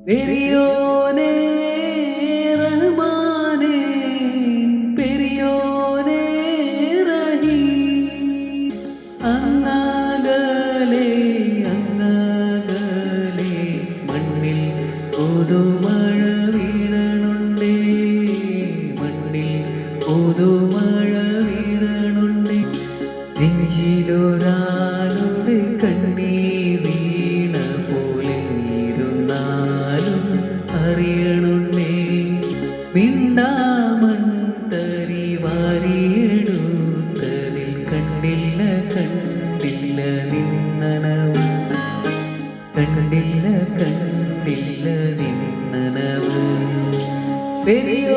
പെരിയോനേ റഹ്മാനേ പെരിയോനേ റഹീം അങ്ങകലെ അങ്ങകലെ മണ്ണിൽ പുതുമഴ വീഴണുണ്ടേ മണ്ണിൽ പുതുമഴ വീഴണുണ്ടേ നെഞ്ചിലൊരാളുടെ കണ്ണീർ വീണ പോലെ ഇരുന്നാലും അറിയണുണ്ടേ മിണ്ടാമണ്ടരി വാരിയെടുത്തതിൽ കണ്ടില്ല കണ്ടില്ല നിന്നനവ് കണ്ടില്ല കണ്ടില്ല നിന്നനവ് പെരിയ